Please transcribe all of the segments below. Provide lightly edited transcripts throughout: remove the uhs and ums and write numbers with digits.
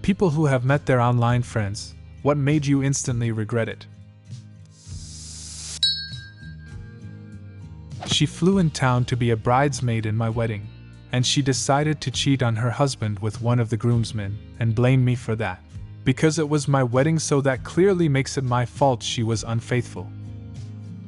People who have met their online friends, what made you instantly regret it? She flew in town to be a bridesmaid in my wedding, and she decided to cheat on her husband with one of the groomsmen and blame me for that. Because it was my wedding, so that clearly makes it my fault she was unfaithful.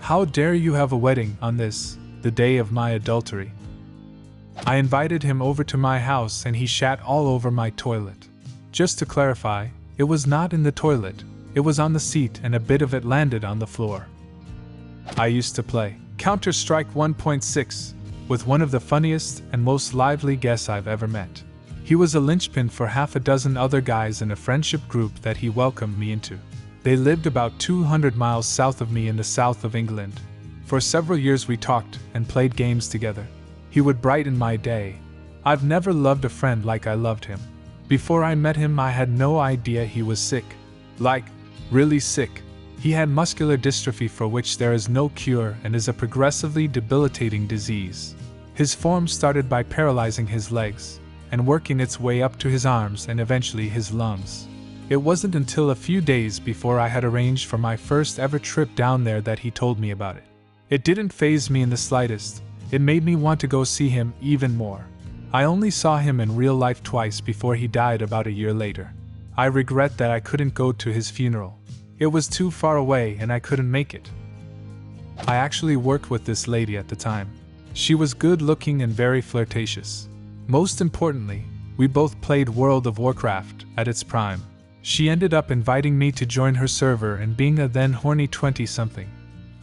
How dare you have a wedding on this, the day of my adultery? I invited him over to my house and he shat all over my toilet. Just to clarify, it was not in the toilet, it was on the seat and a bit of it landed on the floor. I used to play Counter-Strike 1.6 with one of the funniest and most lively guests I've ever met. He was a linchpin for half a dozen other guys in a friendship group that he welcomed me into. They lived about 200 miles south of me in the south of England. For several years we talked and played games together. He would brighten my day. I've never loved a friend like I loved him. Before I met him, I had no idea he was sick. Like, really sick. He had muscular dystrophy, for which there is no cure and is a progressively debilitating disease. His form started by paralyzing his legs and working its way up to his arms and eventually his lungs. It wasn't until a few days before I had arranged for my first ever trip down there that he told me about it. It didn't faze me in the slightest. It made me want to go see him even more. I only saw him in real life twice before he died about a year later. I regret that I couldn't go to his funeral. It was too far away and I couldn't make it. I actually worked with this lady at the time. She was good looking and very flirtatious. Most importantly, we both played World of Warcraft at its prime. She ended up inviting me to join her server, and being a then horny 20-something,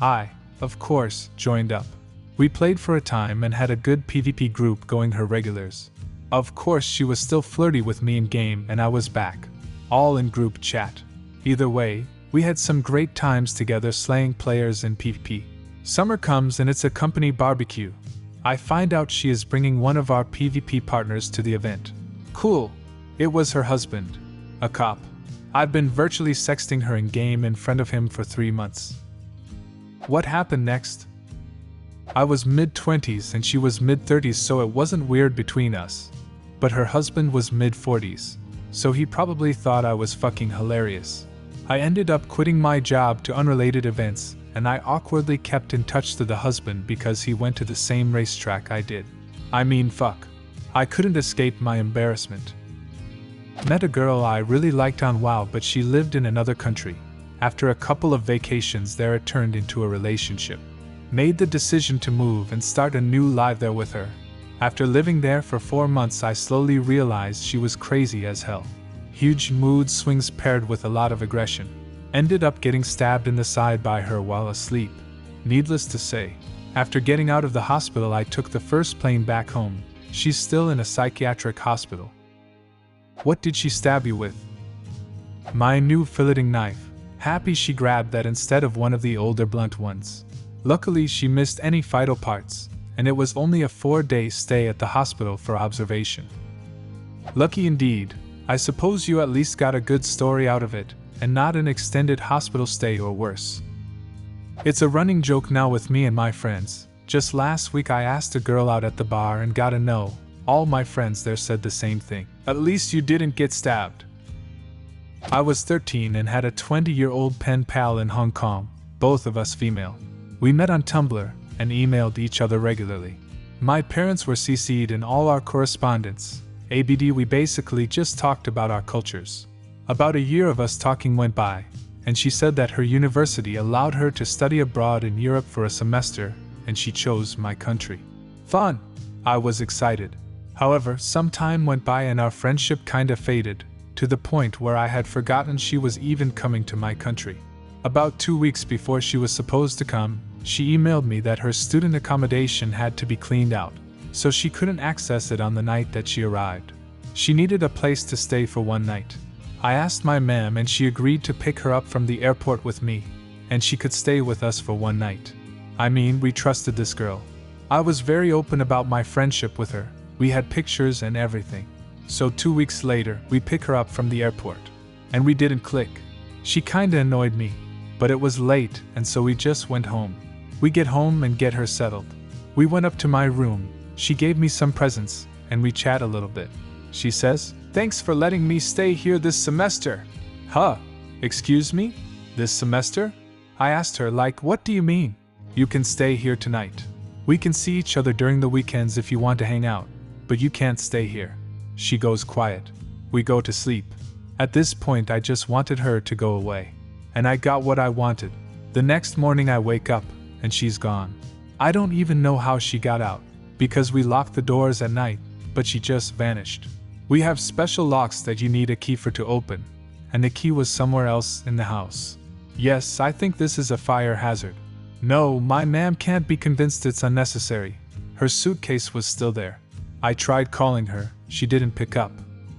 I, of course, joined up. We played for a time and had a good PvP group going, her regulars. Of course she was still flirty with me in game and I was back. All in group chat. Either way, we had some great times together slaying players in PvP. Summer comes and it's a company barbecue. I find out she is bringing one of our PvP partners to the event. Cool. It was her husband, a cop. I've been virtually sexting her in game in front of him for 3 months. What happened next? I was mid-20s and she was mid-30s, so it wasn't weird between us. But her husband was mid-40s, so he probably thought I was fucking hilarious. I ended up quitting my job to unrelated events, and I awkwardly kept in touch to the husband because he went to the same racetrack I did. I mean, fuck. I couldn't escape my embarrassment. Met a girl I really liked on WoW, but she lived in another country. After a couple of vacations there, it turned into a relationship. Made the decision to move and start a new life there with her. After living there for 4 months, I slowly realized she was crazy as hell. Huge mood swings paired with a lot of aggression. Ended up getting stabbed in the side by her while asleep. Needless to say, after getting out of the hospital, I took the first plane back home. She's still in a psychiatric hospital. What did she stab you with? My new filleting knife. Happy she grabbed that instead of one of the older blunt ones. Luckily she missed any vital parts, and it was only a 4-day stay at the hospital for observation. Lucky indeed. I suppose you at least got a good story out of it, and not an extended hospital stay or worse. It's a running joke now with me and my friends. Just last week I asked a girl out at the bar and got a no. All my friends there said the same thing. At least you didn't get stabbed. I was 13 and had a 20-year-old pen pal in Hong Kong, both of us female. We met on Tumblr and emailed each other regularly. My parents were CC'd in all our correspondence. ABD, we basically just talked about our cultures. About a year of us talking went by, and she said that her university allowed her to study abroad in Europe for a semester, and she chose my country. Fun! I was excited. However, some time went by and our friendship kinda faded, to the point where I had forgotten she was even coming to my country. About 2 weeks before she was supposed to come, she emailed me that her student accommodation had to be cleaned out, so she couldn't access it on the night that she arrived. She needed a place to stay for 1 night. I asked my ma'am and she agreed to pick her up from the airport with me, and she could stay with us for 1 night. I mean, we trusted this girl. I was very open about my friendship with her. We had pictures and everything. So 2 weeks later, we pick her up from the airport. And we didn't click. She kinda annoyed me, but it was late and so we just went home. We get home and get her settled. We went up to my room, she gave me some presents, and we chat a little bit. she says. Thanks for letting me stay here this semester. Huh? Excuse me? This semester? I asked her, like, what do you mean? You can stay here tonight. We can see each other during the weekends if you want to hang out, but you can't stay here. She goes quiet. We go to sleep. At this point, I just wanted her to go away. And I got what I wanted. The next morning I wake up, and she's gone. I don't even know how she got out, because we locked the doors at night, but she just vanished. We have special locks that you need a key for to open, and the key was somewhere else in the house. Yes, I think this is a fire hazard. No, my ma'am can't be convinced it's unnecessary. Her suitcase was still there. I tried calling her, she didn't pick up.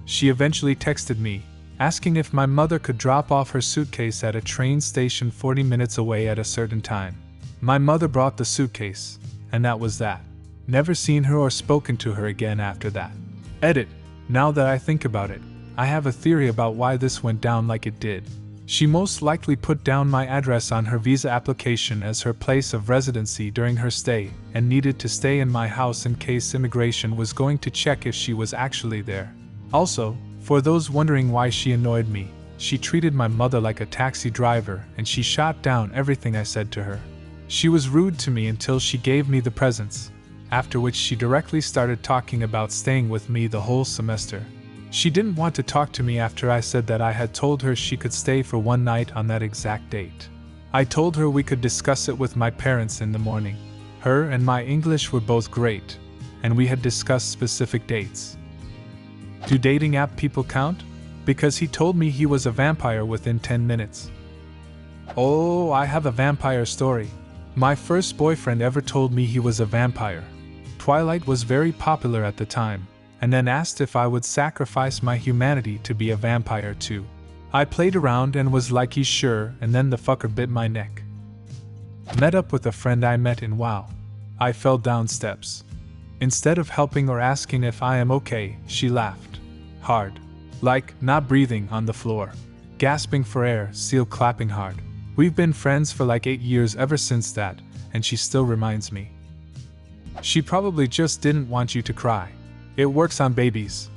She eventually texted me, asking if my mother could drop off her suitcase at a train station 40 minutes away at a certain time. My mother brought the suitcase, and that was that. Never seen her or spoken to her again after that. Edit. Now that I think about it, I have a theory about why this went down like it did. She most likely put down my address on her visa application as her place of residency during her stay and needed to stay in my house in case immigration was going to check if she was actually there. Also, for those wondering why she annoyed me, she treated my mother like a taxi driver and she shot down everything I said to her. She was rude to me until she gave me the presents, after which she directly started talking about staying with me the whole semester. She didn't want to talk to me after I said that I had told her she could stay for one night on that exact date. I told her we could discuss it with my parents in the morning. Her and my English were both great, and we had discussed specific dates. Do dating app people count? Because he told me he was a vampire within 10 minutes. Oh, I have a vampire story. My first boyfriend ever told me he was a vampire. Twilight was very popular at the time, and then asked if I would sacrifice my humanity to be a vampire too. I played around and was like, he's sure, and then the fucker bit my neck. Met up with a friend I met in WoW. I fell down steps. Instead of helping or asking if I am okay, she laughed. Hard. Like, not breathing on the floor. Gasping for air, still clapping hard. We've been friends for like 8 years ever since that, and she still reminds me. She probably just didn't want you to cry. It works on babies.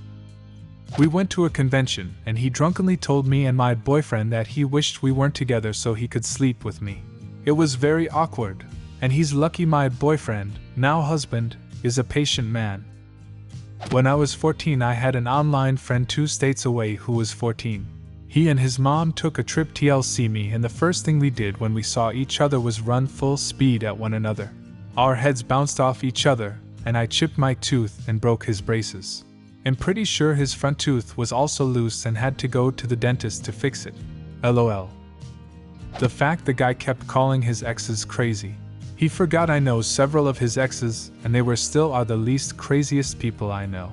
We went to a convention, and he drunkenly told me and my boyfriend that he wished we weren't together so he could sleep with me. It was very awkward, and he's lucky my boyfriend, now husband, is a patient man. When I was 14, I had an online friend 2 states away who was 14. He and his mom took a trip to TLC me, and the first thing we did when we saw each other was run full speed at one another. Our heads bounced off each other, and I chipped my tooth and broke his braces. I'm pretty sure his front tooth was also loose and had to go to the dentist to fix it. LOL. The fact the guy kept calling his exes crazy. He forgot I know several of his exes, and they were still are the least craziest people I know.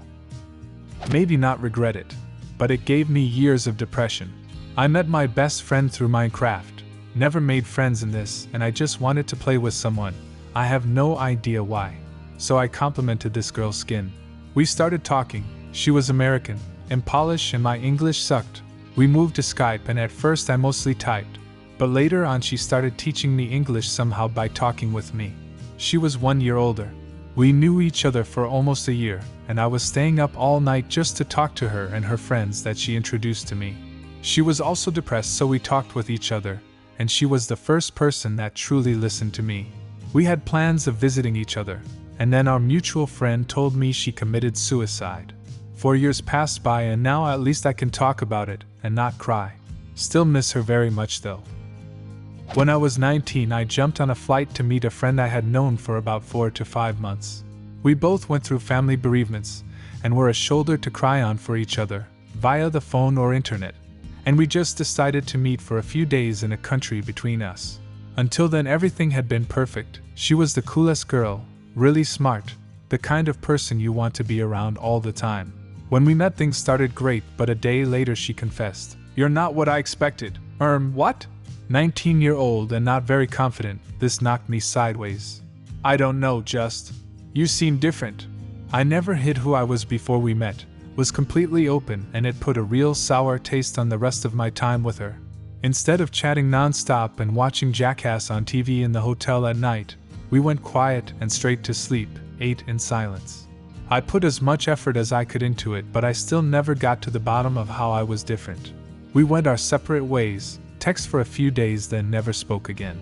Maybe not regret it, but it gave me years of depression. I met my best friend through Minecraft, never made friends in this, and I just wanted to play with someone. I have no idea why. So I complimented this girl's skin. We started talking. She was American, and Polish, and my English sucked. We moved to Skype, and at first I mostly typed, but later on she started teaching me English somehow by talking with me. She was 1 year older. We knew each other for almost a year, and I was staying up all night just to talk to her and her friends that she introduced to me. She was also depressed, so we talked with each other, and she was the first person that truly listened to me. We had plans of visiting each other, and then our mutual friend told me she committed suicide. 4 years passed by, and now at least I can talk about it and not cry. Still miss her very much though. When I was 19, I jumped on a flight to meet a friend I had known for about 4 to 5 months. We both went through family bereavements and were a shoulder to cry on for each other, via the phone or internet, and we just decided to meet for a few days in a country between us. Until then, everything had been perfect. She was the coolest girl, really smart, the kind of person you want to be around all the time. When we met, things started great, but a day later she confessed, "You're not what I expected." What? 19-year-old and not very confident, this knocked me sideways. I don't know, just, you seem different. I never hid who I was before we met, was completely open, and it put a real sour taste on the rest of my time with her. Instead of chatting non-stop and watching Jackass on TV in the hotel at night, we went quiet and straight to sleep, ate in silence. I put as much effort as I could into it, but I still never got to the bottom of how I was different. We went our separate ways, text for a few days, then never spoke again.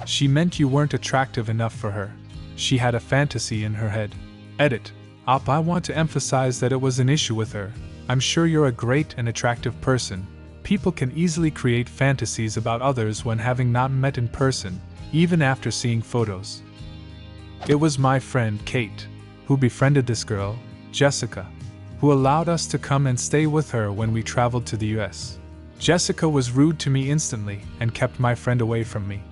She meant you weren't attractive enough for her. She had a fantasy in her head. Edit. Op, I want to emphasize that it was an issue with her. I'm sure you're a great and attractive person. People can easily create fantasies about others when having not met in person, even after seeing photos. It was my friend Kate who befriended this girl, Jessica, who allowed us to come and stay with her when we traveled to the US. Jessica was rude to me instantly and kept my friend away from me.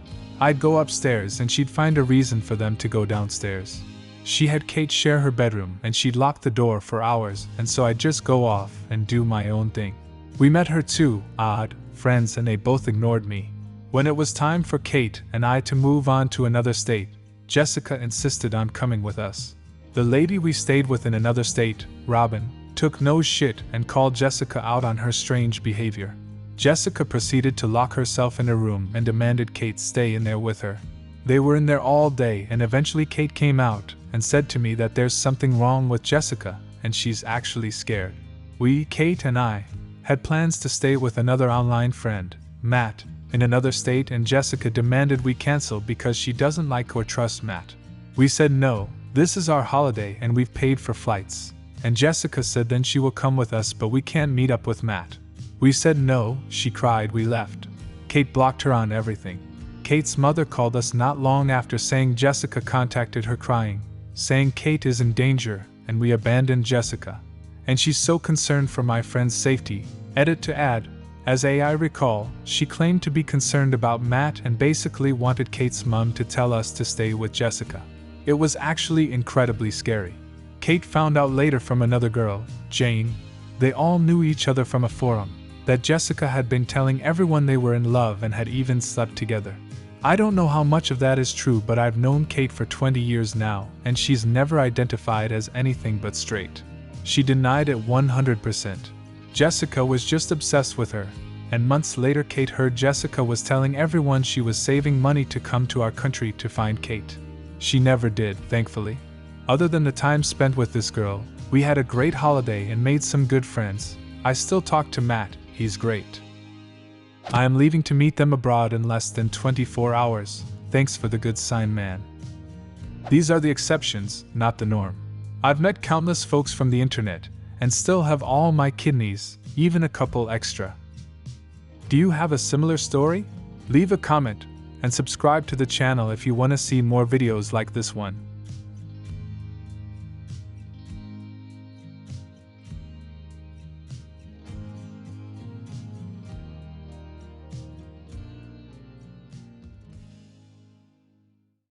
I'd go upstairs and she'd find a reason for them to go downstairs. She had Kate share her bedroom and she'd lock the door for hours, and so I'd just go off and do my own thing. We met her two odd friends and they both ignored me. When it was time for Kate and I to move on to another state, Jessica insisted on coming with us. The lady we stayed with in another state, Robin, took no shit and called Jessica out on her strange behavior. Jessica proceeded to lock herself in a room and demanded Kate stay in there with her. They were in there all day and eventually Kate came out and said to me that there's something wrong with Jessica and she's actually scared. We, Kate and I, had plans to stay with another online friend, Matt, in another state, and Jessica demanded we cancel because she doesn't like or trust Matt. We said no, this is our holiday and we've paid for flights. And Jessica said then she will come with us, but we can't meet up with Matt. We said no, she cried, we left. Kate blocked her on everything. Kate's mother called us not long after saying Jessica contacted her crying, saying Kate is in danger, and we abandoned Jessica. And she's so concerned for my friend's safety. Edit to add, as I recall, she claimed to be concerned about Matt and basically wanted Kate's mom to tell us to stay with Jessica. It was actually incredibly scary. Kate found out later from another girl, Jane, they all knew each other from a forum, that Jessica had been telling everyone they were in love and had even slept together. I don't know how much of that is true, but I've known Kate for 20 years now, and she's never identified as anything but straight. She denied it 100%. Jessica was just obsessed with her, and months later Kate heard Jessica was telling everyone she was saving money to come to our country to find Kate. She never did, thankfully. Other than the time spent with this girl, we had a great holiday and made some good friends. I still talk to Matt, he's great. I am leaving to meet them abroad in less than 24 hours. Thanks for the good sign, man. These are the exceptions, not the norm. I've met countless folks from the internet, and still have all my kidneys, even a couple extra. Do you have a similar story? Leave a comment, and subscribe to the channel if you want to see more videos like this one.